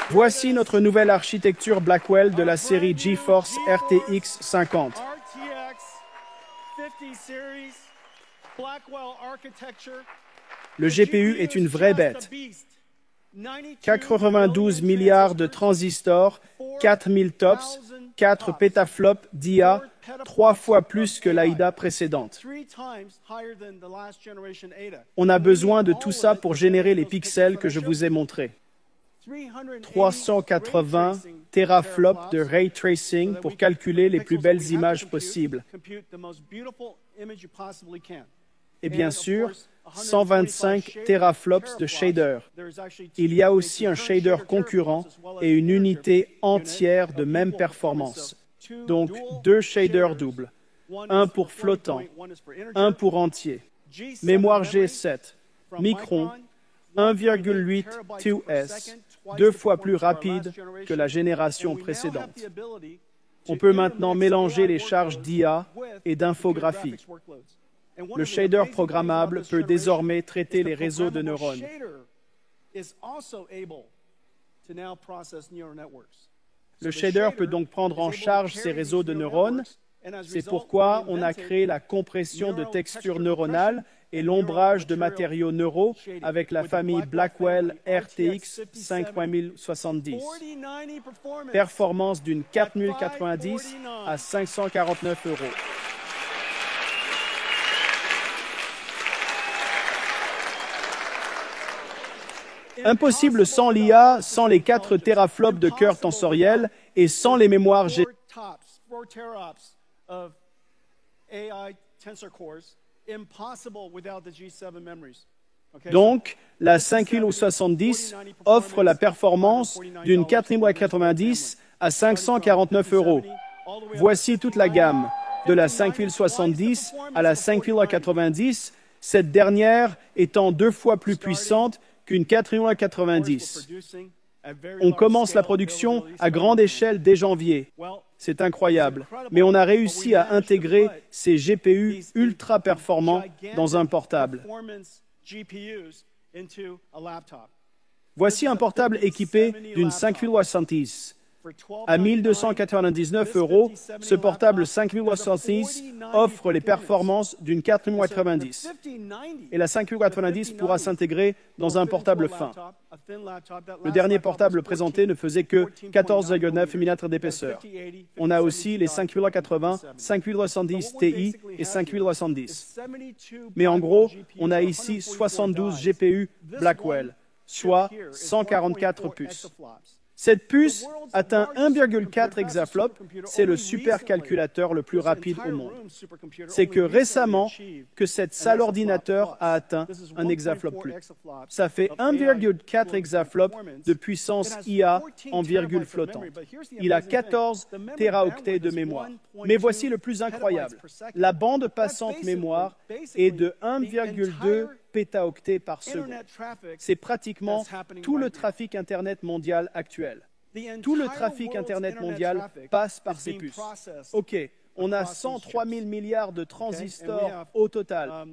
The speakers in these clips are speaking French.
Voici notre nouvelle architecture Blackwell de la série GeForce RTX 50. Le GPU est une vraie bête. 92 milliards de transistors, 4000 TOPS, 4 pétaflops d'IA, 3 fois plus que l'AIDA précédente. On a besoin de tout ça pour générer les pixels que je vous ai montrés. 380 teraflops de ray tracing pour calculer les plus belles images possibles. Et bien sûr, 125 teraflops de shader. Il y a aussi un shader concurrent et une unité entière de même performance. Donc, 2 shaders doubles. Un pour flottant, un pour entier. Mémoire G7, Micron, 1,8 2S, 2 fois plus rapide que la génération précédente. On peut maintenant mélanger les charges d'IA et d'infographie. Le shader programmable peut désormais traiter les réseaux de neurones. Le shader peut donc prendre en charge ces réseaux de neurones. C'est pourquoi on a créé la compression de textures neuronales et l'ombrage de matériaux neuraux avec la famille Blackwell RTX 5070. Performance d'une 4090 à 549 €. Impossible sans l'IA, sans les 4 teraflops de cœur tensoriel et sans les mémoires G. Donc, la 5070 offre la performance d'une 4090 à 549 €. Voici toute la gamme, de la 5070 à la 5090, cette dernière étant 2 fois plus puissante qu'une 4090. On commence la production à grande échelle dès janvier. C'est incroyable, mais on a réussi à intégrer ces GPU ultra performants dans un portable. Voici un portable équipé d'une 5070. À 1 299 €, ce portable 5070 offre les performances d'une 4090. Et la 5090 pourra s'intégrer dans un portable fin. Le dernier portable présenté ne faisait que 14,9 mm d'épaisseur. On a aussi les 5080, 5070 Ti et 5070. Mais en gros, on a ici 72 GPU Blackwell, soit 144 puces. Cette puce atteint 1,4 exaflop, c'est le supercalculateur le plus rapide au monde. C'est que récemment que cette sale ordinateur a atteint un exaflop plus. Ça fait 1,4 exaflop de puissance IA en virgule flottante. Il a 14 téraoctets de mémoire. Mais voici le plus incroyable. La bande passante mémoire est de 1,2 pétaoctets par seconde. C'est pratiquement tout le trafic Internet mondial actuel. Tout le trafic Internet mondial passe par ces puces. OK, on a 103 000 milliards de transistors au total,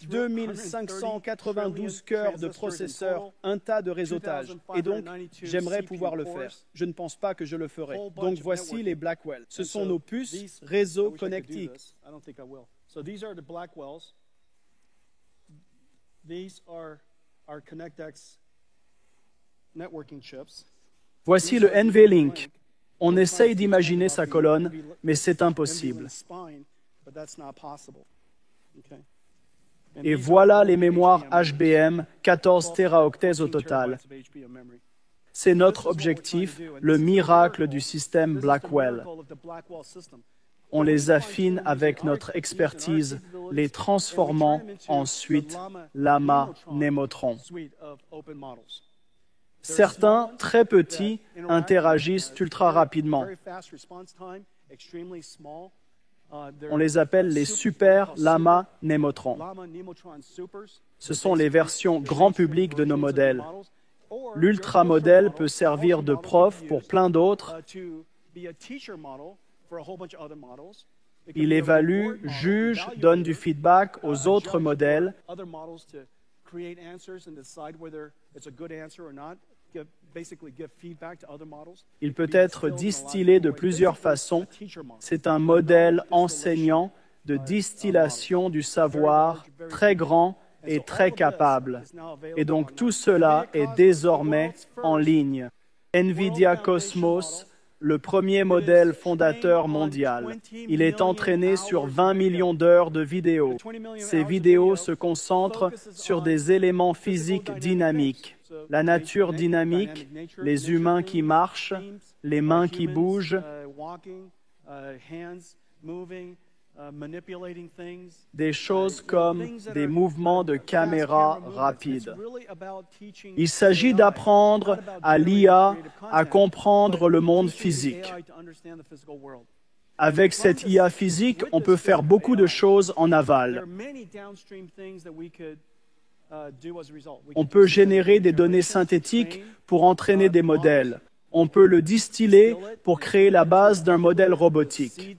2592 cœurs de processeurs, un tas de réseautage. Et donc, j'aimerais pouvoir le faire. Je ne pense pas que je le ferai. Donc, voici les Blackwell. Ce sont nos puces réseau connectiques. These are our ConnectX networking chips. Voici le NVLink. On essaye d'imaginer sa colonne, mais c'est impossible. Et voilà les mémoires HBM, 14 téraoctets au total. C'est notre objectif, le miracle du système Blackwell. On les affine avec notre expertise, les transformant ensuite Llama Nemotron. Certains, très petits, interagissent ultra rapidement. On les appelle les super Llama Nemotron. Ce sont les versions grand public de nos modèles. L'ultra-modèle peut servir de prof pour plein d'autres. Il évalue, juge, donne du feedback aux autres modèles. Il peut être distillé de plusieurs façons. C'est un modèle enseignant de distillation du savoir très grand et très capable. Et donc tout cela est désormais en ligne. NVIDIA Cosmos, le premier modèle fondateur mondial. Il est entraîné sur 20 millions d'heures de vidéos. Ces vidéos se concentrent sur des éléments physiques dynamiques. La nature dynamique, les humains qui marchent, les mains qui bougent, des choses comme des mouvements de caméra rapides. Il s'agit d'apprendre à l'IA à comprendre le monde physique. Avec cette IA physique, on peut faire beaucoup de choses en aval. On peut générer des données synthétiques pour entraîner des modèles. On peut le distiller pour créer la base d'un modèle robotique.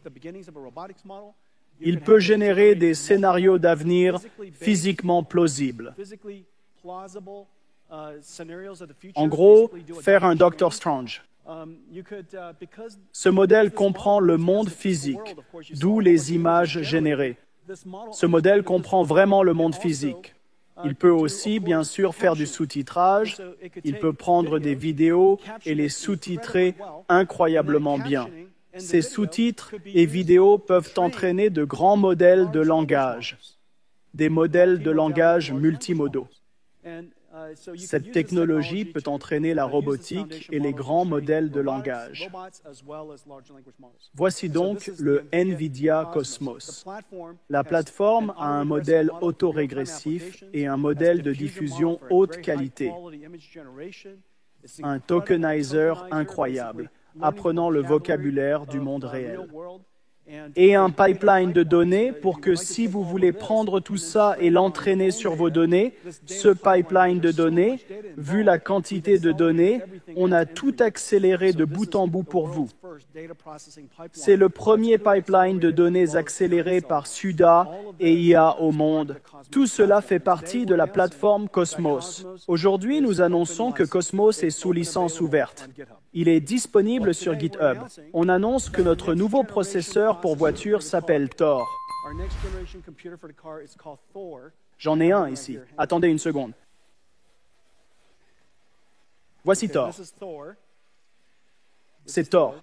Il peut générer des scénarios d'avenir physiquement plausibles. En gros, faire un Dr. Strange. Ce modèle comprend le monde physique, d'où les images générées. Ce modèle comprend vraiment le monde physique. Il peut aussi, bien sûr, faire du sous-titrage. Il peut prendre des vidéos et les sous-titrer incroyablement bien. Ces sous-titres et vidéos peuvent entraîner de grands modèles de langage, des modèles de langage multimodaux. Cette technologie peut entraîner la robotique et les grands modèles de langage. Voici donc le NVIDIA Cosmos. La plateforme a un modèle autorégressif et un modèle de diffusion haute qualité. Un tokenizer incroyable, apprenant le vocabulaire du monde réel. Et un pipeline de données pour que si vous voulez prendre tout ça et l'entraîner sur vos données, ce pipeline de données, vu la quantité de données, on a tout accéléré de bout en bout pour vous. C'est le premier pipeline de données accéléré par SUDA et IA au monde. Tout cela fait partie de la plateforme Cosmos. Aujourd'hui, nous annonçons que Cosmos est sous licence ouverte. Il est disponible sur GitHub. On annonce que notre nouveau processeur pour voiture s'appelle Thor. J'en ai un ici. Attendez une seconde. Voici Thor. C'est Thor.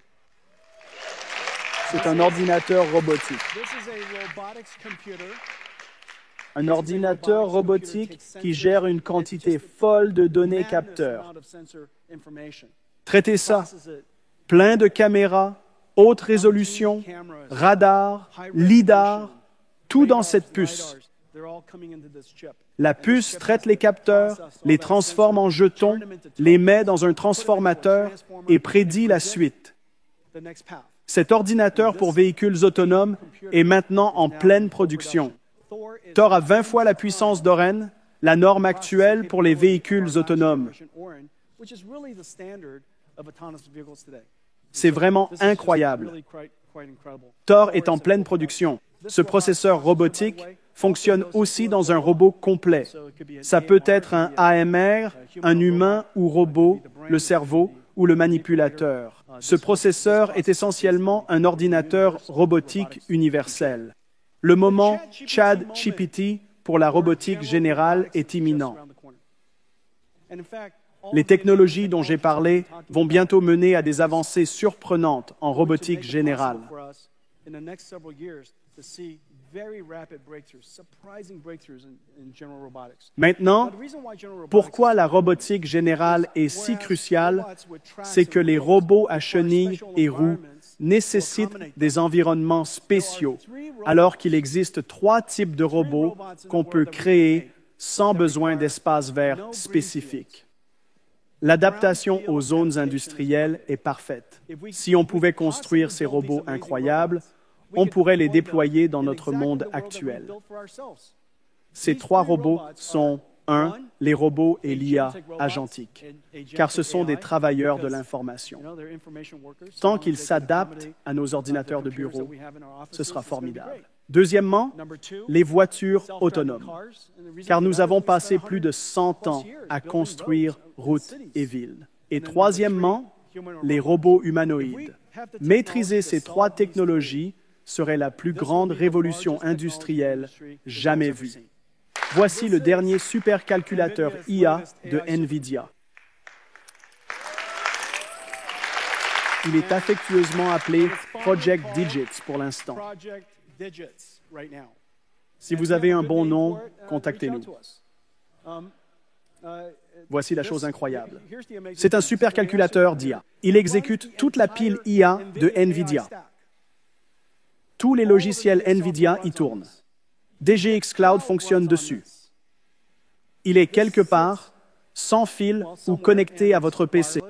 C'est un ordinateur robotique. Un ordinateur robotique qui gère une quantité folle de données capteurs. Traitez ça. Plein de caméras, haute résolution, radar, lidar, tout dans cette puce. La puce traite les capteurs, les transforme en jetons, les met dans un transformateur et prédit la suite. Cet ordinateur pour véhicules autonomes est maintenant en pleine production. Thor a 20 fois la puissance d'Oren, la norme actuelle pour les véhicules autonomes. C'est vraiment incroyable. Thor est en pleine production. Ce processeur robotique fonctionne aussi dans un robot complet. Ça peut être un AMR, un humain ou robot, le cerveau ou le manipulateur. Ce processeur est essentiellement un ordinateur robotique universel. Le moment ChatGPT pour la robotique générale est imminent. Les technologies dont j'ai parlé vont bientôt mener à des avancées surprenantes en robotique générale. Maintenant, pourquoi la robotique générale est si cruciale, c'est que les robots à chenilles et roues nécessitent des environnements spéciaux, alors qu'il existe 3 types de robots qu'on peut créer sans besoin d'espaces verts spécifiques. L'adaptation aux zones industrielles est parfaite. Si on pouvait construire ces robots incroyables, on pourrait les déployer dans notre monde actuel. Ces 3 robots sont 1. Les robots et l'IA agentique, car ce sont des travailleurs de l'information. Tant qu'ils s'adaptent à nos ordinateurs de bureau, ce sera formidable. Deuxièmement, les voitures autonomes, car nous avons passé plus de 100 ans à construire routes et villes. Et troisièmement, les robots humanoïdes. Maîtriser ces trois technologies serait la plus grande révolution industrielle jamais vue. Voici le dernier supercalculateur IA de NVIDIA. Il est affectueusement appelé Project Digits pour l'instant. Si vous avez un bon nom, contactez-nous. Voici la chose incroyable. C'est un supercalculateur d'IA. Il exécute toute la pile IA de NVIDIA. Tous les logiciels NVIDIA y tournent. DGX Cloud fonctionne dessus. Il est quelque part, sans fil ou connecté à votre PC.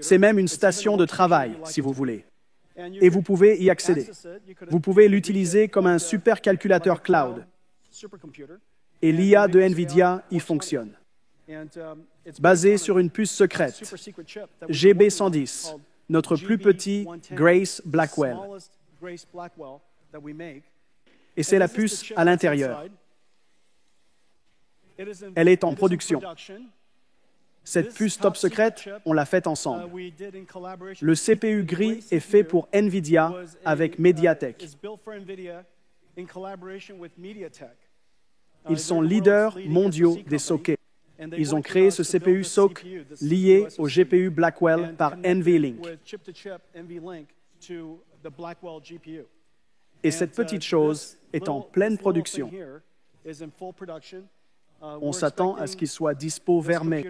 C'est même une station de travail, si vous voulez. Et vous pouvez y accéder. Vous pouvez l'utiliser comme un supercalculateur cloud. Et l'IA de NVIDIA y fonctionne. Basé sur une puce secrète, GB110, notre plus petit Grace Blackwell. Et c'est la puce à l'intérieur. Elle est en production. Cette puce top secrète, on l'a faite ensemble. Le CPU gris est fait pour NVIDIA avec MediaTek. Ils sont leaders mondiaux des sockets. Ils ont créé ce CPU SoC lié au GPU Blackwell par NVLink. Et cette petite chose est en pleine production. On s'attend à ce qu'il soit dispo vers mai.